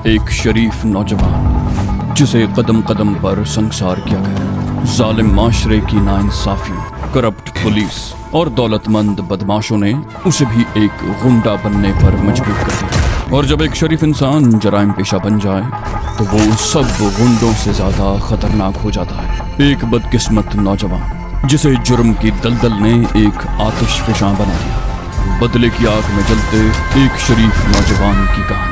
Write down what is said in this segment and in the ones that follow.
एक शरीफ नौजवान जिसे कदम कदम पर संसार किया गया। जालिम माशरे की नाइंसाफियों, करप्ट पुलिस और दौलतमंद बदमाशों ने उसे भी एक गुंडा बनने पर मजबूर कर दिया। और जब एक शरीफ इंसान जराइम पेशा बन जाए तो वो सब गुंडों से ज्यादा खतरनाक हो जाता है। एक बदकिस्मत नौजवान जिसे जुर्म की दलदल ने एक आतिशफशां बना दिया। बदले की आग में जलते एक शरीफ नौजवान की कहानी।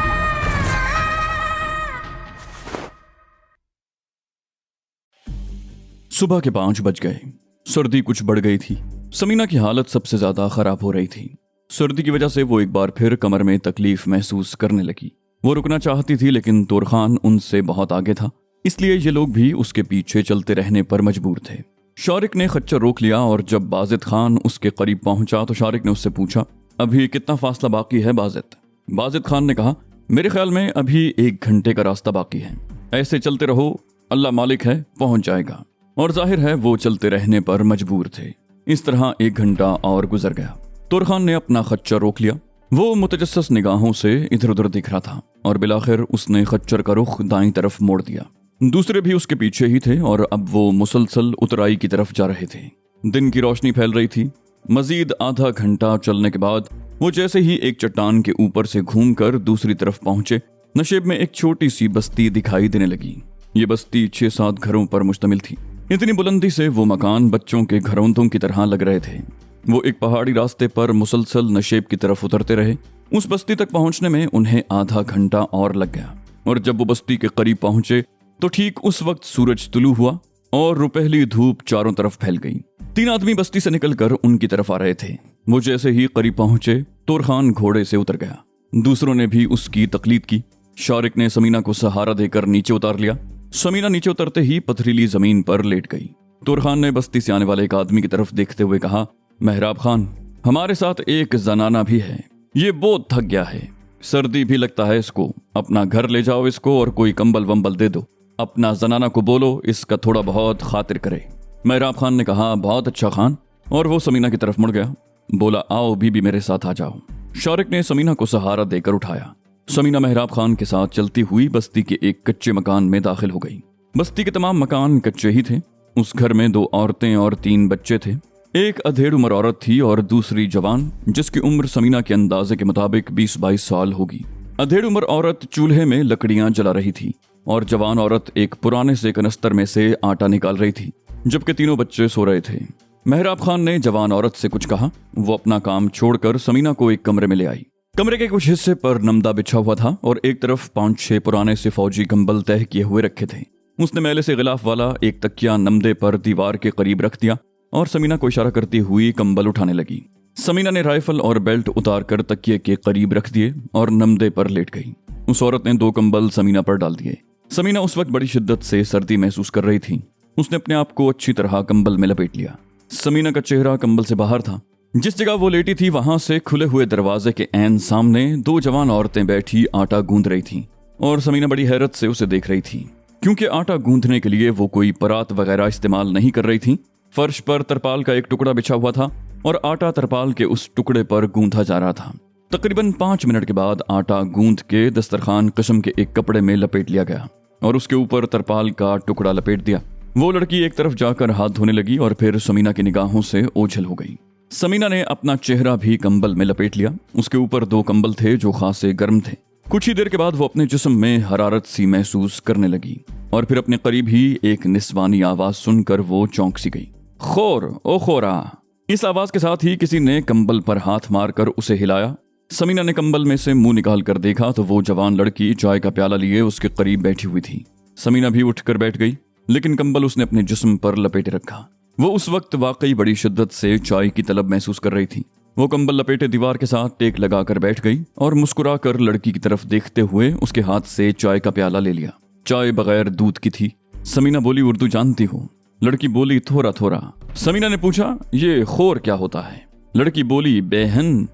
सुबह के 5 बज गए। सर्दी कुछ बढ़ गई थी। समीना की हालत सबसे ज्यादा खराब हो रही थी। सर्दी की वजह से वो एक बार फिर कमर में तकलीफ महसूस करने लगी। वो रुकना चाहती थी लेकिन तोरखान उनसे बहुत आगे था, इसलिए ये लोग भी उसके पीछे चलते रहने पर मजबूर थे। शारिक ने खच्चर रोक लिया और जब बाजिद खान उसके करीब पहुंचा तो शारिक ने उससे पूछा, अभी कितना फासला बाकी है बाजिद? बाजिद खान ने कहा, मेरे ख्याल में अभी 1 घंटे का रास्ता बाकी है। ऐसे चलते रहो, अल्लाह मालिक है, पहुंच जाएगा। और जाहिर है वो चलते रहने पर मजबूर थे। इस तरह 1 घंटा और गुजर गया। तोरखान ने अपना खच्चर रोक लिया। वो मुतजस्सिस निगाहों से इधर उधर दिख रहा था और बिलाखिर उसने खच्चर का रुख दाईं तरफ मोड़ दिया। दूसरे भी उसके पीछे ही थे और अब वो मुसलसल उतराई की तरफ जा रहे थे। दिन की रोशनी फैल रही थी। मजीद आधा घंटा चलने के बाद वो जैसे ही एक चट्टान के ऊपर से घूमकर दूसरी तरफ पहुंचे, नशेब में एक छोटी सी बस्ती दिखाई देने लगी। ये बस्ती 6-7 घरों पर मुश्तमिल थी। इतनी बुलंदी से वो मकान बच्चों के घरौंदों की तरह लग रहे थे। वो एक पहाड़ी रास्ते पर मुसलसल नशेब की तरफ उतरते रहे। उस बस्ती तक पहुंचने में उन्हें आधा घंटा और लग गया और जब वो बस्ती के करीब पहुंचे तो ठीक उस वक्त सूरज तुलू हुआ और रुपहली धूप चारों तरफ फैल गई। 3 आदमी बस्ती से निकलकर उनकी तरफ आ रहे थे। वो जैसे ही करीब पहुंचे, तोरखान घोड़े से उतर गया। दूसरों ने भी उसकी तकलीद की। शारिक ने समीना को सहारा देकर नीचे उतार लिया। समीना नीचे उतरते ही पथरीली जमीन पर लेट गई। तोरखान ने बस्ती से आने वाले एक आदमी की तरफ देखते हुए कहा, मेहराब खान, हमारे साथ एक जनाना भी है। ये बहुत थक गया है, सर्दी भी लगता है इसको। अपना घर ले जाओ इसको और कोई कंबल वंबल दे दो। अपना जनाना को बोलो इसका थोड़ा बहुत खातिर करे। मेहराब खान ने कहा, बहुत अच्छा खान। और वो समीना की तरफ मुड़ गया। बोला, आओ बीबी मेरे साथ आ जाओ। शारिक ने समीना को सहारा देकर उठाया। समीना मेहराब खान के साथ चलती हुई बस्ती के एक कच्चे मकान में दाखिल हो गई। बस्ती के तमाम मकान कच्चे ही थे। उस घर में 2 औरतें और 3 बच्चे थे। एक अधेड़ उम्र औरत थी और दूसरी जवान, जिसकी उम्र समीना के अंदाजे के मुताबिक 20-22 साल होगी। अधेड़ उम्र औरत चूल्हे में लकड़ियां जला रही थी और जवान औरत एक पुराने से कनस्तर में से आटा निकाल रही थी, जबकि तीनों बच्चे सो रहे थे। मेहराब खान ने जवान औरत से कुछ कहा। वो अपना काम छोड़कर समीना को एक कमरे में ले आई। कमरे के कुछ हिस्से पर नमदा बिछा हुआ था और एक तरफ 5-6 पुराने से फौजी कंबल तह किए हुए रखे थे। उसने मैले से गिलाफ वाला एक तकिया नमदे पर दीवार के करीब रख दिया और समीना को इशारा करती हुई कंबल उठाने लगी। समीना ने राइफल और बेल्ट उतार कर तकिए के करीब रख दिए और नमदे पर लेट गई। उस औरत ने 2 कंबल समीना पर डाल दिए। समीना उस वक्त बड़ी शिद्दत से सर्दी महसूस कर रही थी। उसने अपने आप को अच्छी तरह कंबल में लपेट लिया। समीना का चेहरा कंबल से बाहर था। जिस जगह वो लेटी थी वहां से खुले हुए दरवाजे के ऐन सामने 2 जवान औरतें बैठी आटा गूंद रही थीं और समीना बड़ी हैरत से उसे देख रही थी, क्योंकि आटा गूंदने के लिए वो कोई परात वगैरह इस्तेमाल नहीं कर रही थी। फर्श पर तरपाल का एक टुकड़ा बिछा हुआ था और आटा तरपाल के उस टुकड़े पर गूंथा जा रहा था। तकरीबन 5 मिनट के बाद आटा गूंद के दस्तरखान किस्म के एक कपड़े में लपेट लिया गया और उसके ऊपर तरपाल का टुकड़ा लपेट दिया। वो लड़की एक तरफ जाकर हाथ धोने लगी और फिर समीना की निगाहों से ओझल हो गई। समीना ने अपना चेहरा भी कंबल में लपेट लिया। उसके ऊपर 2 कंबल थे जो खासे गर्म थे। कुछ ही देर के बाद वो अपने जिस्म में हरारत सी महसूस करने लगी और फिर अपने करीब ही एक निस्वानी आवाज सुनकर वो चौंक सी गई। खोर, ओ खोरा। इस आवाज के साथ ही किसी ने कंबल पर हाथ मारकर उसे हिलाया। समीना ने कंबल में से मुंह निकाल कर देखा तो वो जवान लड़की चाय का प्याला लिए उसके करीब बैठी हुई थी। समीना भी उठकर बैठ गई, लेकिन कंबल उसने अपने जिस्म पर लपेटे रखा। वो उस वक्त वाकई बड़ी शिद्दत से चाय की तलब महसूस कर रही थी। वो कंबल लपेटे दीवार के साथ टेक लगाकर बैठ गई और मुस्कुराकर लड़की की तरफ देखते हुए उसके हाथ से चाय का प्याला ले लिया। चाय बगैर दूध की थी। समीना बोली, उर्दू जानती हो? लड़की बोली, थोड़ा थोड़ा। समीना ने पूछा, ये खोर क्या होता है? लड़की बोली, बेहन,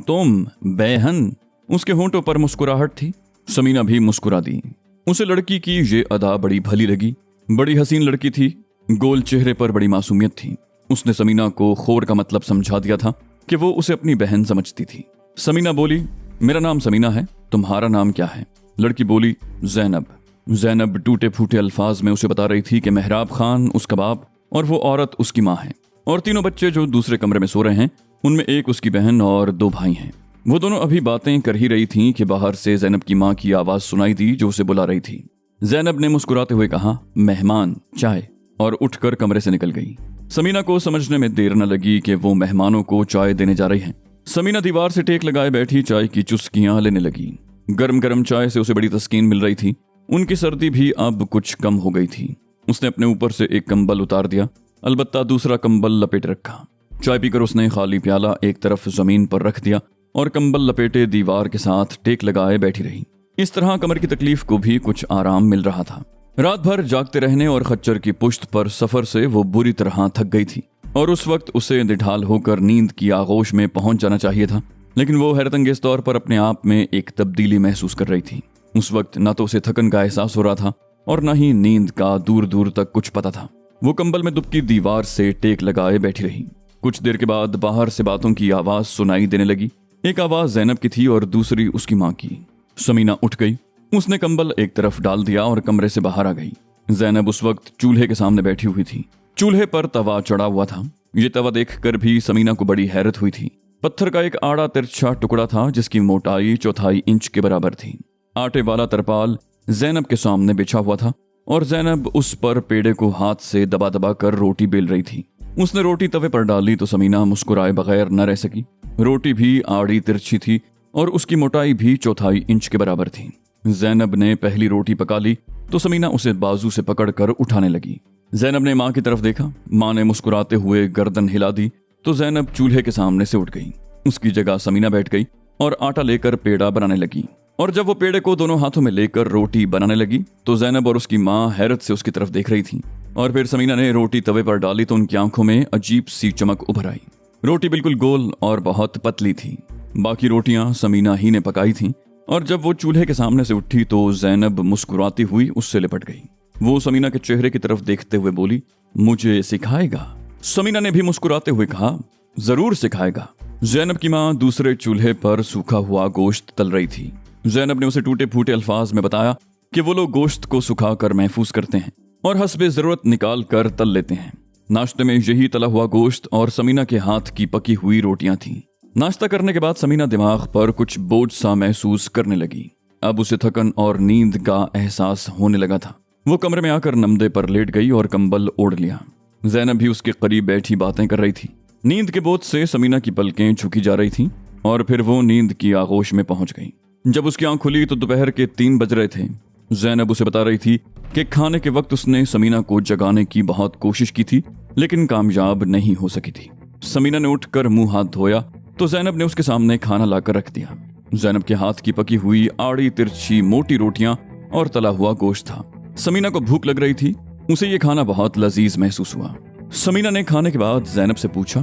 तुम बेहन। उसके होंठों पर मुस्कुराहट थी। समीना भी मुस्कुरा दी। उसे लड़की की ये अदा बड़ी भली लगी। बड़ी हसीन लड़की थी। गोल चेहरे पर बड़ी मासूमियत थी। उसने समीना को खोर का मतलब समझा दिया था कि वो उसे अपनी बहन समझती थी। समीना बोली, मेरा नाम समीना है, तुम्हारा नाम क्या है? लड़की बोली, जैनब। जैनब टूटे फूटे अल्फाज में उसे बता रही थी कि मेहराब खान उसका बाप और वो औरत उसकी माँ है, और तीनों बच्चे जो दूसरे कमरे में सो रहे हैं उनमें एक उसकी बहन और 2 भाई हैं। वो दोनों अभी बातें कर ही रही थीं कि बाहर से जैनब की माँ की आवाज सुनाई दी जो उसे बुला रही थी। जैनब ने मुस्कुराते हुए कहा, मेहमान, चाय, और उठकर कमरे से निकल गई। समीना को समझने में देर न लगी कि वो मेहमानों को चाय देने जा रही हैं। समीना दीवार से टेक लगाए बैठी चाय की चुस्कियां लेने लगी। गर्म गर्म चाय से उसे बड़ी तस्कीन मिल रही थी। उनकी सर्दी भी अब कुछ कम हो गई थी। उसने अपने ऊपर से एक कंबल उतार दिया, अलबत्ता दूसरा कंबल लपेट रखा। चाय पीकर उसने खाली प्याला एक तरफ जमीन पर रख दिया और कंबल लपेटे दीवार के साथ टेक लगाए बैठी रही। इस तरह कमर की तकलीफ को भी कुछ आराम मिल रहा था। रात भर जागते रहने और खच्चर की पुश्त पर सफर से वो बुरी तरह थक गई थी और उस वक्त उसे निढाल होकर नींद की आगोश में पहुंच जाना चाहिए था, लेकिन वो हैरतअंगेज तौर पर अपने आप में एक तब्दीली महसूस कर रही थी। उस वक्त न तो उसे थकन का एहसास हो रहा था और न ही नींद का दूर दूर तक कुछ पता था। वो कंबल में दुबकी दीवार से टेक लगाए बैठी रही। कुछ देर के बाद बाहर से बातों की आवाज सुनाई देने लगी। एक आवाज जैनब की थी और दूसरी उसकी माँ की। समीना उठ गई। उसने कंबल एक तरफ डाल दिया और कमरे से बाहर आ गई। जैनब उस वक्त चूल्हे के सामने बैठी हुई थी। चूल्हे पर तवा चढ़ा हुआ था। ये तवा देखकर भी समीना को बड़ी हैरत हुई थी। पत्थर का एक आड़ा तिरछा टुकड़ा था जिसकी मोटाई 1/4 इंच के बराबर थी। आटे वाला तरपाल जैनब के सामने बिछा हुआ था और जैनब उस पर पेड़े को हाथ से दबा दबा कर रोटी बेल रही थी। उसने रोटी तवे पर डाली तो समीना मुस्कुराए बगैर न रह सकी। रोटी भी आड़ी तिरछी थी और उसकी मोटाई भी 1/4 इंच के बराबर थी। जैनब ने पहली रोटी पका ली तो समीना उसे बाजू से पकड़कर उठाने लगी। जैनब ने माँ की तरफ देखा। माँ ने मुस्कुराते हुए गर्दन हिला दी तो जैनब चूल्हे के सामने से उठ गई। उसकी जगह समीना बैठ गई और आटा लेकर पेड़ा बनाने लगी। और जब वो पेड़े को दोनों हाथों में लेकर रोटी बनाने लगी तो जैनब और उसकी माँ हैरत से उसकी तरफ देख रही थी। और फिर समीना ने रोटी तवे पर डाली तो उनकी आंखों में अजीब सी चमक उभर आई। रोटी बिल्कुल गोल और बहुत पतली थी। बाकी रोटियां समीना ही ने पकाई थीं। और जब वो चूल्हे के सामने से उठी तो जैनब मुस्कुराती हुई उससे लिपट गई। वो समीना के चेहरे की तरफ देखते हुए बोली, मुझे सिखाएगा? समीना ने भी मुस्कुराते हुए कहा, जरूर सिखाएगा। जैनब की माँ दूसरे चूल्हे पर सूखा हुआ गोश्त तल रही थी। जैनब ने उसे टूटे फूटे अल्फाज में बताया कि वो लोग गोश्त को सुखाकर महफूज करते हैं और हस्बे जरूरत निकाल कर तल लेते हैं। नाश्ते में यही तला हुआ गोश्त और समीना के हाथ की पकी हुई रोटियां थीं। नाश्ता करने के बाद समीना दिमाग पर कुछ बोझ सा महसूस करने लगी। अब उसे थकन और नींद का एहसास होने लगा था। वो कमरे में आकर नमदे पर लेट गई और कंबल ओढ़ लिया। जैनब भी उसके करीब बैठी बातें कर रही थी। नींद के बोझ से समीना की पलकें झुकी जा रही थीं और फिर वो नींद की आगोश में पहुंच गई। जब उसकी आंख खुली तो दोपहर के 3 बज रहे थे। जैनब उसे बता रही थी कि खाने के वक्त उसने समीना को जगाने की बहुत कोशिश की थी लेकिन कामयाब नहीं हो सकी थी। समीना ने उठकर मुंह हाथ धोया तो जैनब ने उसके सामने खाना लाकर रख दिया। जैनब के हाथ की पकी हुई आड़ी तिरछी मोटी रोटियां और तला हुआ गोश्त था। समीना को भूख लग रही थी। उसे ये खाना बहुत लजीज महसूस हुआ। समीना ने खाने के बाद जैनब से पूछा,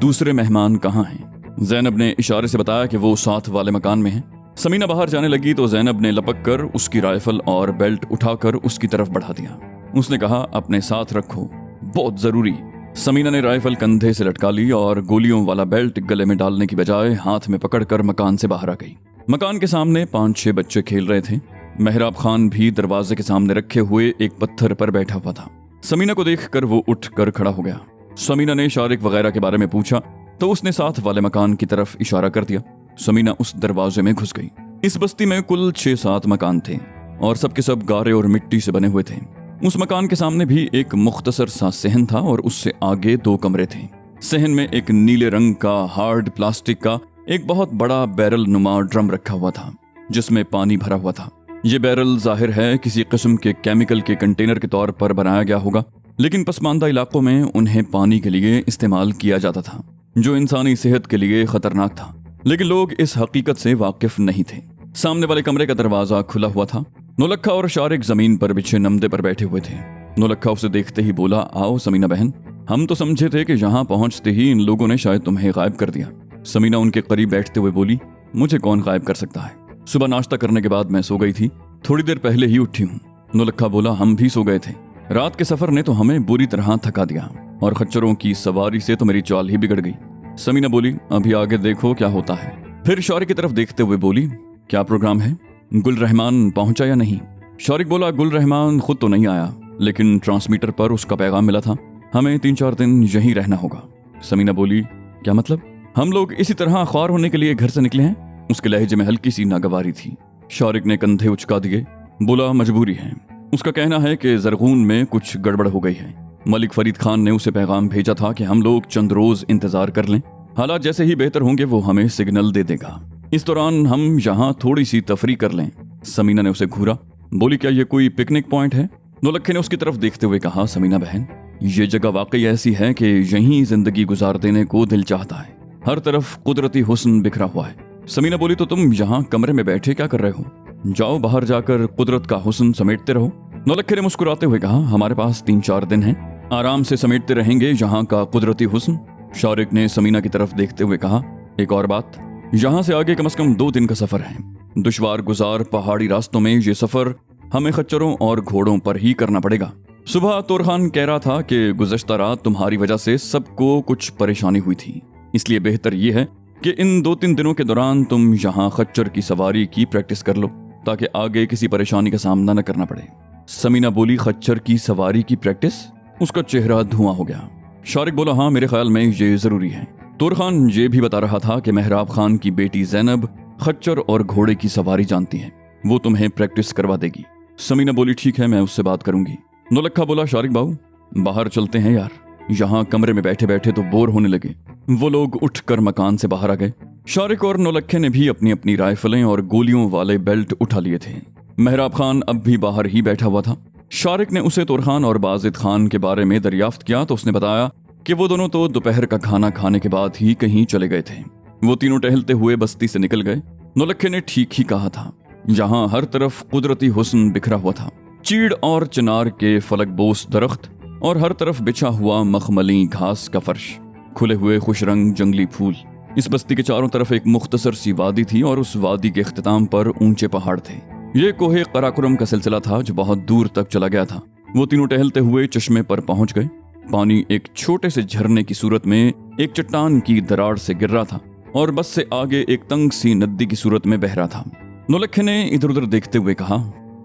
दूसरे मेहमान कहाँ हैं? जैनब ने इशारे से बताया कि वो साथ वाले मकान में हैं। समीना बाहर जाने लगी तो जैनब ने लपक कर उसकी राइफल और बेल्ट उठाकर उसकी तरफ बढ़ा दिया। उसने कहा, अपने साथ रखो, बहुत जरूरी। समीना ने राइफल कंधे से लटका ली और गोलियों वाला बेल्ट गले में डालने की बजाय हाथ में पकड़कर मकान से बाहर आ गई। मकान के सामने 5-6 बच्चे खेल रहे थे। मेहराब खान भी दरवाजे के सामने रखे हुए एक पत्थर पर बैठा हुआ था। समीना को देखकर वो उठकर खड़ा हो गया। समीना ने शारिक वगैरह के बारे में पूछा तो उसने साथ वाले मकान की तरफ इशारा कर दिया। समीना उस दरवाजे में घुस गई। इस बस्ती में कुल 6-7 मकान थे और सबके सब गारे और मिट्टी से बने हुए थे। उस मकान के सामने भी एक मुख्तसर सा सहन था और उससे आगे 2 कमरे थे। सहन में एक नीले रंग का हार्ड प्लास्टिक का एक बहुत बड़ा बैरल नुमा ड्रम रखा हुआ था जिसमें पानी भरा हुआ था। ये बैरल जाहिर है किसी किस्म के केमिकल के कंटेनर के तौर पर बनाया गया होगा, लेकिन पसमानदा इलाकों में उन्हें पानी के लिए इस्तेमाल किया जाता था जो इंसानी सेहत के लिए खतरनाक था, लेकिन लोग इस हकीकत से वाकिफ नहीं थे। सामने वाले कमरे का दरवाजा खुला हुआ था। नौलखा और शारिक जमीन पर बिछे नमदे पर बैठे हुए थे। नौलखा उसे देखते ही बोला, आओ समीना बहन, हम तो समझे थे कि यहाँ पहुंचते ही इन लोगों ने शायद तुम्हें गायब कर दिया। समीना उनके करीब बैठते हुए बोली, मुझे कौन गायब कर सकता है? सुबह नाश्ता करने के बाद मैं सो गई थी, थोड़ी देर पहले ही उठी हूँ। नौलखा बोला, हम भी सो गए थे। रात के सफर ने तो हमें बुरी तरह थका दिया और खच्चरों की सवारी से तो मेरी चाल ही बिगड़ गई। समीना बोली, अभी आगे देखो क्या होता है। फिर शारिक की तरफ देखते हुए बोली, क्या प्रोग्राम है? गुल रहमान पहुंचा या नहीं? शौरिक बोला, गुल रहमान खुद तो नहीं आया, लेकिन ट्रांसमीटर पर उसका पैगाम मिला था, हमें 3-4 दिन यहीं रहना होगा। समीना बोली, क्या मतलब? हम लोग इसी तरह ख्वार होने के लिए घर से निकले हैं? उसके लहजे में हल्की सी नागवारी थी। शौरिक ने कंधे उचका दिए, बोला, मजबूरी है। उसका कहना है कि जरगून में कुछ गड़बड़ हो गई है। मलिक फरीद खान ने उसे पैगाम भेजा था कि हम लोग चंद रोज इंतजार कर लें, हालात जैसे ही बेहतर होंगे वो हमें सिग्नल दे देगा, इस दौरान हम यहाँ थोड़ी सी तफरी कर लें। समीना ने उसे घूरा, बोली, क्या ये कोई पिकनिक पॉइंट है? नौलक्खे ने उसकी तरफ देखते हुए कहा, समीना बहन, ये जगह वाकई ऐसी है कि यहीं जिंदगी गुजार देने को दिल चाहता है। हर तरफ कुदरती हुस्न बिखरा हुआ है। समीना बोली, तो तुम यहाँ कमरे में बैठे क्या कर रहे हो? जाओ बाहर जाकर कुदरत का हुस्न समेटते रहो। नौलक्खे ने मुस्कुराते हुए कहा, हमारे पास 3-4 दिन हैं, आराम से समेटते रहेंगे यहाँ का कुदरती हुस्न। शौरिक ने समीना की तरफ देखते हुए कहा, एक और बात, यहाँ से आगे कम से कम 2 दिन का सफर है। दुश्वार गुजार पहाड़ी रास्तों में ये सफर हमें खच्चरों और घोड़ों पर ही करना पड़ेगा। सुबह तोरखान कह रहा था कि गुज़श्ता रात तुम्हारी वजह से सबको कुछ परेशानी हुई थी, इसलिए बेहतर यह है कि इन 2-3 दिनों के दौरान तुम यहाँ खच्चर की सवारी की प्रैक्टिस कर लो, ताकि आगे किसी परेशानी का सामना न करना पड़े। समीना बोली, खच्चर की सवारी की प्रैक्टिस? उसका चेहरा धुआं हो गया। शौरिक बोला, हाँ, मेरे ख्याल में ये जरूरी है। तोरखान ये भी बता रहा था कि मेहराब खान की बेटी जैनब खच्चर और घोड़े की सवारी जानती है, वो तुम्हें प्रैक्टिस करवा देगी। समीना बोली, ठीक है, मैं उससे बात करूंगी। नौलक्खा बोला, शौरिक बाबू, बाहर चलते हैं यार, यहाँ कमरे में बैठे बैठे तो बोर होने लगे। वो लोग उठकर मकान से बाहर आ गए। शौरिक और नौलक्खे ने भी अपनी अपनी राइफलें और गोलियों वाले बेल्ट उठा लिए थे। मेहराब खान अब भी बाहर ही बैठा हुआ था। शौरिक ने उसे तोरखान और बाजिद खान के बारे में दरियाफ्त किया तो उसने बताया कि वो दोनों तो दोपहर का खाना खाने के बाद ही कहीं चले गए थे। वो तीनों टहलते हुए बस्ती से निकल गए। नौलक्खे ने ठीक ही कहा था, यहाँ हर तरफ कुदरती हुस्न बिखरा हुआ था। चीड़ और चिनार के फलकबोस दरख्त और हर तरफ बिछा हुआ मखमली घास का फर्श, खुले हुए खुशरंग जंगली फूल। इस बस्ती के चारों तरफ एक मुख्तसर सी वादी थी और उस वादी के इख्तिताम पर ऊंचे पहाड़ थे। ये कोहे कराकुरम का सिलसिला था जो बहुत दूर तक चला गया था। वो तीनों टहलते हुए चश्मे पर पहुंच गए। पानी एक छोटे से झरने की सूरत में एक चट्टान की दरार से गिर रहा था और बस से आगे एक तंग सी नदी की सूरत में बह रहा था। नौलक्खे ने इधर उधर देखते हुए कहा,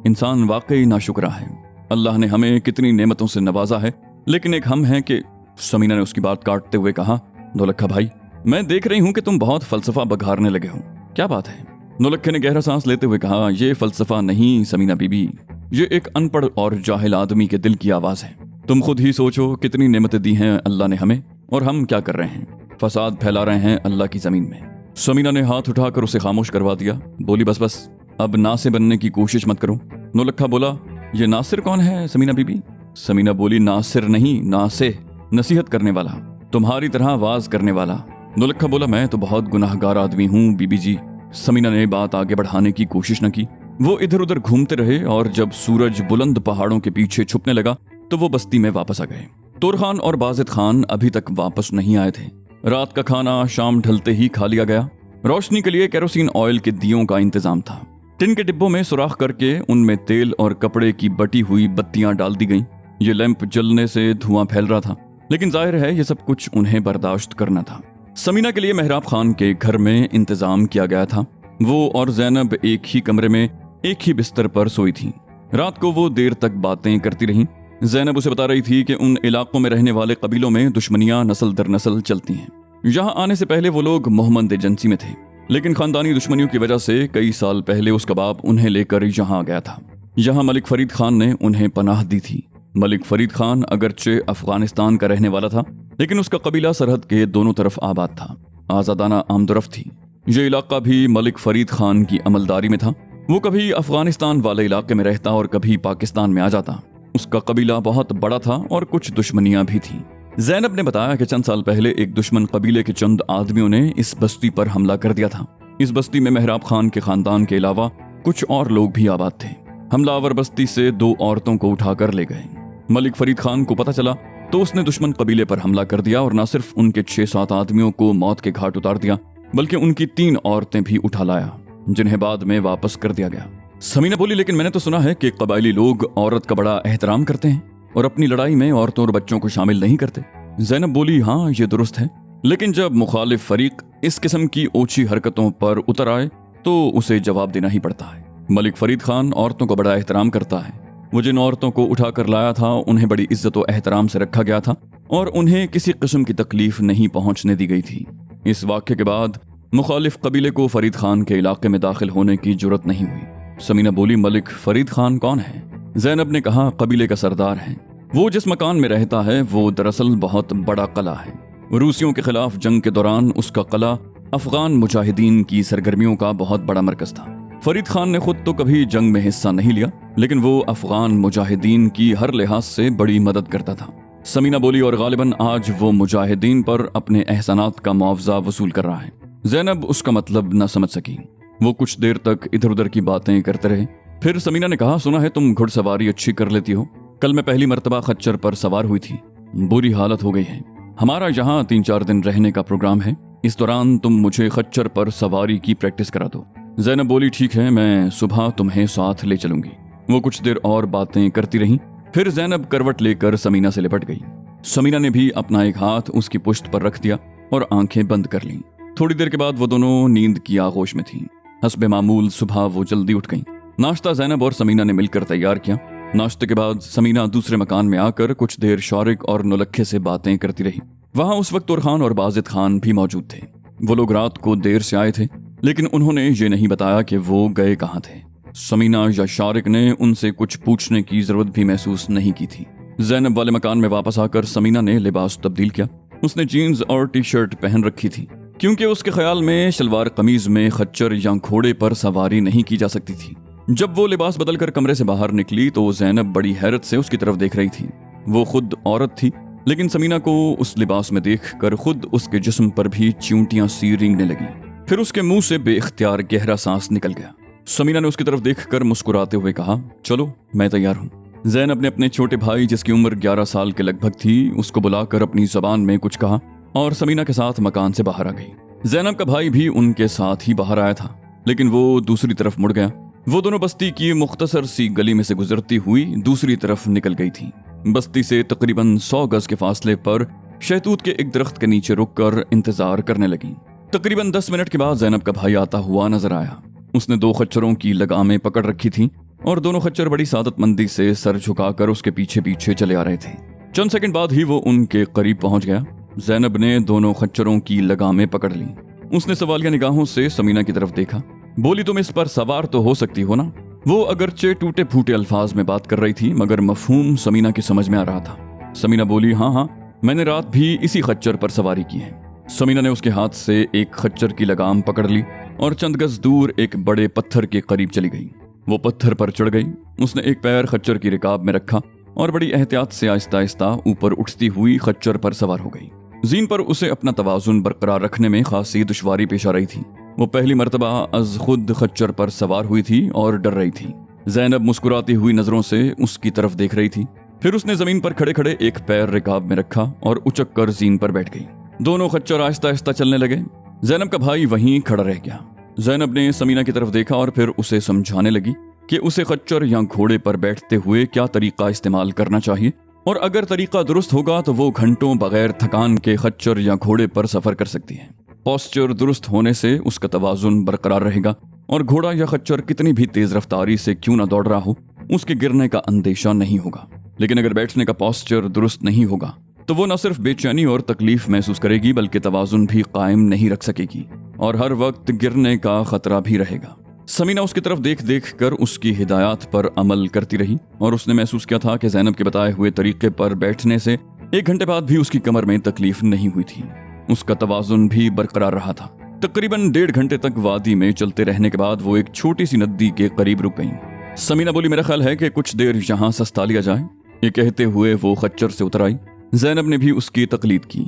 इंसान वाकई नाशुक्रा है। अल्लाह ने हमें कितनी नेमतों से नवाजा है, लेकिन एक हम हैं कि। समीना ने उसकी बात काटते हुए कहा, नौलक्खा भाई, मैं देख रही हूं कि तुम बहुत फलसफा बघारने लगे हो, क्या बात है? नौलक्खे ने गहरा सांस लेते हुए कहा, यह फलसफा नहीं समीना बीबी, ये एक अनपढ़ और जाहिल आदमी के दिल की आवाज है। तुम खुद ही सोचो कितनी नेमतें दी हैं अल्लाह ने हमें, और हम क्या कर रहे हैं? फसाद फैला रहे हैं अल्लाह की जमीन में। समीना ने हाथ उठाकर उसे खामोश करवा दिया। बोली, बस बस, अब नासिर बनने की कोशिश मत करो। नौलक्खा बोला, ये नासिर कौन है समीना बीबी? समीना बोली, नासिर नहीं, नासे, नसीहत करने वाला, तुम्हारी तरह वाज करने वाला। नौलक्खा बोला, मैं तो बहुत गुनाहगार आदमी हूँ बीबी जी। समीना ने बात आगे बढ़ाने की कोशिश न की। वो इधर उधर घूमते रहे और जब सूरज बुलंद पहाड़ों के पीछे छुपने लगा तो वो बस्ती में वापस आ गए। तोरखान और बाजिद खान अभी तक वापस नहीं आए थे। रात का खाना शाम ढलते ही खा लिया गया। रोशनी के लिए केरोसिन ऑयल के दियों का इंतजाम था। टिन के डिब्बों में सुराख करके उनमें तेल और कपड़े की बटी हुई बत्तियां डाल दी गईं। ये लैंप जलने से धुआं फैल रहा था, लेकिन जाहिर है ये सब कुछ उन्हें बर्दाश्त करना था। समीना के लिए मेहराब खान के घर में इंतजाम किया गया था। वो और जैनब एक ही कमरे में एक ही बिस्तर पर सोई थी। रात को वो देर तक बातें करती रहीं। जैनब उसे बता रही थी कि उन इलाकों में रहने वाले कबीलों में दुश्मनियां नस्ल दर नस्ल चलती हैं। यहाँ आने से पहले वो लोग मोहम्मद एजेंसी में थे, लेकिन खानदानी दुश्मनियों की वजह से कई साल पहले उसका बाप उन्हें लेकर यहाँ आ गया था। यहाँ मलिक फरीद खान ने उन्हें पनाह दी थी। मलिक फरीद खान अगरचे अफगानिस्तान का रहने वाला था, लेकिन उसका कबीला सरहद के दोनों तरफ आबाद था। आजादाना आमदरफ्त थी। ये इलाका भी मलिक फरीद खान की अमलदारी में था। वो कभी अफगानिस्तान वाले इलाके में रहता और कभी पाकिस्तान में आ जाता। उसका कबीला बहुत बड़ा था और कुछ दुश्मनियां भी थीं। जैनब ने बताया कि चंद साल पहले एक दुश्मन कबीले के चंद आदमियों ने इस बस्ती पर हमला कर दिया था। इस बस्ती में मेहराब खान के खानदान के अलावा कुछ और लोग भी आबाद थे। हमलावर बस्ती से 2 औरतों को उठाकर ले गए। मलिक फरीद खान को पता चला तो उसने दुश्मन कबीले पर हमला कर दिया और न सिर्फ उनके 6-7 आदमियों को मौत के घाट उतार दिया, बल्कि उनकी 3 औरतें भी उठा लाया, जिन्हें बाद में वापस कर दिया गया। समीना बोली, लेकिन मैंने तो सुना है कि कबायली लोग औरत का बड़ा एहतराम करते हैं और अपनी लड़ाई में औरतों और बच्चों को शामिल नहीं करते। जैनब बोली, हाँ ये दुरुस्त है, लेकिन जब मुखालिफ फरीक इस किस्म की ओछी हरकतों पर उतर आए तो उसे जवाब देना ही पड़ता है। मलिक फरीद खान औरतों को बड़ा एहतराम करता है। वो जिन औरतों को उठा कर लाया था उन्हें बड़ी इज्जत और एहतराम से रखा गया था और उन्हें किसी किस्म की तकलीफ नहीं पहुंचने दी गई थी। इस वाक्य के बाद मुखालिफ कबीले को फरीद खान के इलाके में दाखिल होने की जुर्रत नहीं हुई। समीना बोली, मलिक फरीद खान कौन है? जैनब ने कहा, कबीले का सरदार है। वो जिस मकान में रहता है वो दरअसल बहुत बड़ा किला है। रूसियों के खिलाफ जंग के दौरान उसका किला अफगान मुजाहिदीन की सरगर्मियों का बहुत बड़ा मरकज था। फरीद खान ने खुद तो कभी जंग में हिस्सा नहीं लिया, लेकिन वो अफगान मुजाहिदीन की हर लिहाज से बड़ी मदद करता था। समीना बोली, और गालिबन आज वो मुजाहिदीन पर अपने एहसानात का मुआवजा वसूल कर रहा है। जैनब उसका मतलब न समझ सकी। वो कुछ देर तक इधर उधर की बातें करते रहे। फिर समीना ने कहा, सुना है तुम घुड़सवारी अच्छी कर लेती हो। कल मैं पहली मर्तबा खच्चर पर सवार हुई थी। बुरी हालत हो गई है। हमारा यहाँ 3-4 दिन रहने का प्रोग्राम है। इस दौरान तुम मुझे खच्चर पर सवारी की प्रैक्टिस करा दो। जैनब बोली, ठीक है, मैं सुबह तुम्हें साथ ले चलूंगी। वो कुछ देर और बातें करती रहीं। फिर जैनब करवट लेकर समीना से लिपट गई। समीना ने भी अपना एक हाथ उसकी पुश्त पर रख दिया और आंखें बंद कर लीं। थोड़ी देर के बाद वो दोनों नींद की आगोश में थीं। हस्बे मामूल सुबह वो जल्दी उठ गईं। नाश्ता जैनब और समीना ने मिलकर तैयार किया। नाश्ते के बाद समीना दूसरे मकान में आकर कुछ देर शौरिक और नौलखे से बातें करती रही। वहां उस वक्त तुरखान और बाजिद खान भी मौजूद थे। वो लोग रात को देर से आए थे, लेकिन उन्होंने ये नहीं बताया कि वो गए कहाँ थे। समीना या शारिक ने उनसे कुछ पूछने की जरूरत भी महसूस नहीं की थी। जैनब वाले मकान में वापस आकर समीना ने लिबास तब्दील किया। उसने जीन्स और टी शर्ट पहन रखी थी, क्योंकि उसके ख्याल में शलवार कमीज में खच्चर या घोड़े पर सवारी नहीं की जा सकती थी। जब वो लिबास बदलकर कमरे से बाहर निकली तो जैनब बड़ी हैरत से उसकी तरफ देख रही थी। वो खुद औरत थी, लेकिन समीना को उस लिबास में देखकर खुद उसके जिस्म पर भी च्यूंटियां सी रेंगने लगी। फिर उसके मुंह से बेइख्तियार गहरा सांस निकल गया। समीना ने उसकी तरफ देखकर मुस्कुराते हुए कहा, चलो मैं तैयार हूँ। जैनब ने अपने छोटे भाई, जिसकी उम्र 11 साल के लगभग थी, उसको बुलाकर अपनी जबान में कुछ कहा और समीना के साथ मकान से बाहर आ गई। जैनब का भाई भी उनके साथ ही बाहर आया था, लेकिन वो दूसरी तरफ मुड़ गया। वो दोनों बस्ती की मुख्तसर सी गली में से गुजरती हुई दूसरी तरफ निकल गई थी। बस्ती से तकरीबन 100 गज के फासले पर शहतूत के एक दरख्त के नीचे रुककर इंतजार करने लगी। तकरीबन 10 मिनट के बाद जैनब का भाई आता हुआ नजर आया। उसने 2 खच्चरों की लगामें पकड़ रखी थी और दोनों खच्चर बड़ी सादतमंदी से सर झुकाकर उसके पीछे पीछे चले आ रहे थे। चंद सेकंड बाद ही वो उनके करीब पहुंच गया। जैनब ने दोनों खच्चरों की लगामें पकड़ ली। उसने सवालिया निगाहों से समीना की तरफ देखा। बोली, तुम इस पर सवार तो हो सकती हो ना? वो अगरचे टूटे फूटे अल्फाज में बात कर रही थी, मगर मफहूम समीना की समझ में आ रहा था। समीना बोली, हाँ, मैंने रात भी इसी खच्चर पर सवारी की है। समीना ने उसके हाथ से एक खच्चर की लगाम पकड़ ली और चंद गज दूर एक बड़े पत्थर के करीब चली गई। वो पत्थर पर चढ़ गई। उसने एक पैर खच्चर की रिकाब में रखा और बड़ी एहतियात से आहिस्ता आहिस्ता ऊपर उठती हुई खच्चर पर सवार हो गई। जीन पर उसे अपना तवाजुन बरकरार रखने में खासी दुश्वारी पेश आ रही थी। वो पहली मर्तबा अज खुद खच्चर पर सवार हुई थी और डर रही थी। जैनब मुस्कुराती हुई नजरों से उसकी तरफ देख रही थी। फिर उसने जमीन पर खड़े खड़े एक पैर रिकाब में रखा और उचक कर जीन पर बैठ गई। दोनों खच्चर आहिस्ता आहिस्ता चलने लगे। जैनब का भाई वहीं खड़ा रह गया। जैनब ने समीना की तरफ देखा और फिर उसे समझाने लगी कि उसे खच्चर या घोड़े पर बैठते हुए क्या तरीका इस्तेमाल करना चाहिए, और अगर तरीका दुरुस्त होगा तो वो घंटों बगैर थकान के खच्चर या घोड़े पर सफर कर सकती है। पोस्चर दुरुस्त होने से उसका तवाजुन बरकरार रहेगा और घोड़ा या खच्चर कितनी भी तेज रफ्तारी से क्यों ना दौड़ रहा हो, उसके गिरने का अंदेशा नहीं होगा। लेकिन अगर बैठने का पोस्चर दुरुस्त नहीं होगा तो वो न सिर्फ बेचैनी और तकलीफ महसूस करेगी, बल्कि तवाजुन भी कायम नहीं रख सकेगी और हर वक्त गिरने का खतरा भी रहेगा। समीना उसकी तरफ देख देख कर उसकी हिदायत पर अमल करती रही और उसने महसूस किया था कि जैनब के बताए हुए तरीके पर बैठने से 1 घंटे बाद भी उसकी कमर में तकलीफ नहीं हुई थी। उसका तवाजुन भी बरकरार रहा था। तकरीबन 1.5 घंटे तक वादी में चलते रहने के बाद वो एक छोटी सी नदी के करीब रुक गईं। समीना बोली, मेरा ख्याल है कि कुछ देर यहाँ सस्ता लिया जाए। ये कहते हुए वो खच्चर से उतर आई। जैनब ने भी उसकी तकलीद की।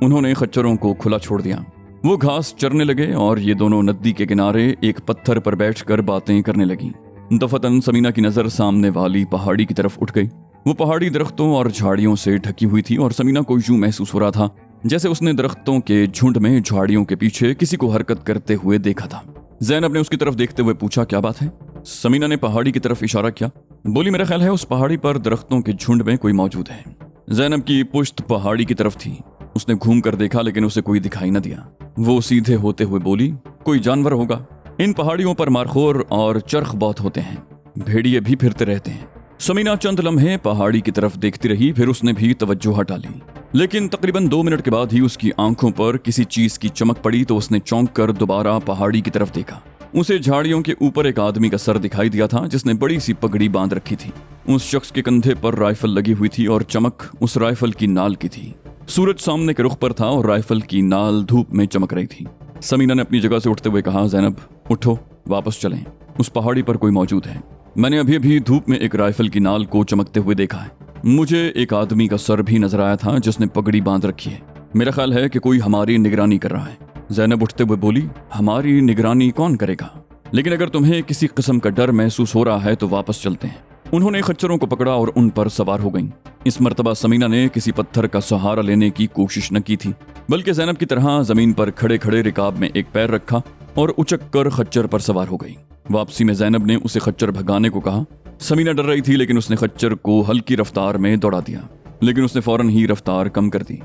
उन्होंने खच्चरों को खुला छोड़ दिया। वो घास चरने लगे और ये दोनों नदी के किनारे एक पत्थर पर बैठकर बातें करने लगी। दफतन समीना की नजर सामने वाली पहाड़ी की तरफ उठ गई। वो पहाड़ी दरख्तों और झाड़ियों से ढकी हुई थी और समीना को यूं महसूस हो रहा था जैसे उसने दरख्तों के झुंड में झाड़ियों के पीछे किसी को हरकत करते हुए देखा था। जैनब ने उसकी तरफ देखते हुए पूछा, क्या बात है? समीना ने पहाड़ी की तरफ इशारा किया। बोली, मेरा ख्याल है उस पहाड़ी पर दरख्तों के झुंड में कोई मौजूद है। जैनब की पुश्त पहाड़ी की तरफ थी। उसने घूम कर देखा, लेकिन उसे कोई दिखाई न दिया। वो सीधे होते हुए बोली, कोई जानवर होगा। इन पहाड़ियों पर मारखोर और चरख बहुत होते हैं, भेड़िए भी फिरते रहते हैं। समीना चंद लम्हे पहाड़ी की तरफ देखती रही, फिर उसने भी तवज्जो हटा ली। लेकिन तकरीबन 2 मिनट के बाद ही उसकी आंखों पर किसी चीज की चमक पड़ी तो उसने चौंक कर दोबारा पहाड़ी की तरफ देखा। उसे झाड़ियों के ऊपर एक आदमी का सर दिखाई दिया था जिसने बड़ी सी पगड़ी बांध रखी थी। उस शख्स के कंधे पर राइफल लगी हुई थी और चमक उस राइफल की नाल की थी। सूरज सामने के रुख पर था और राइफल की नाल धूप में चमक रही थी। समीना ने अपनी जगह से उठते हुए कहा, ज़ैनब उठो, वापस चलें, उस पहाड़ी पर कोई मौजूद है। मैंने अभी अभी धूप में एक राइफल की नाल को चमकते हुए देखा है। मुझे एक आदमी का सर भी नजर आया था जिसने पगड़ी बांध रखी है। मेरा ख्याल है कि कोई हमारी निगरानी कर रहा है। ज़ैनब उठते हुए बोली, हमारी निगरानी कौन करेगा? लेकिन अगर तुम्हें किसी किस्म का डर महसूस हो रहा है तो वापस चलते हैं। उन्होंने खच्चरों को पकड़ा और उन पर सवार हो गईं। इस मर्तबा समीना ने किसी पत्थर का सहारा लेने की कोशिश न की थी, बल्कि ज़ैनब की तरह जमीन पर खड़े खड़े रिकाब में एक पैर रखा और उचक कर खच्चर पर सवार हो गई। वापसी में ज़ैनब ने उसे खच्चर भगाने को कहा। समीना डर रही थी, लेकिन उसने खच्चर को हल्की रफ्तार में दौड़ा दिया, लेकिन उसने फौरन ही रफ्तार कम कर दी।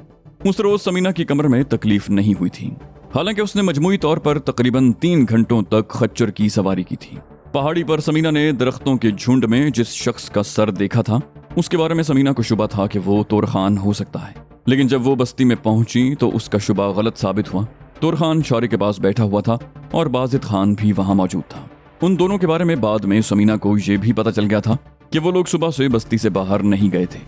उस रोज समीना की कमर में तकलीफ नहीं हुई थी, हालांकि उसने मजमूई तौर पर तकरीबन 3 घंटों तक खच्चर की सवारी की थी। पहाड़ी पर समीना ने दरख्तों के झुंड में जिस शख्स का सर देखा था उसके बारे में समीना को शुबा था कि वो तोर खान हो सकता है, लेकिन जब वो बस्ती में पहुंची तो उसका शुबा गलत साबित हुआ। तोर खान शारी के पास बैठा हुआ था और बाजिद खान भी वहां मौजूद था। उन दोनों के बारे में बाद में समीना को यह भी पता चल गया था कि वो लोग सुबह से बस्ती से बाहर नहीं गए थे।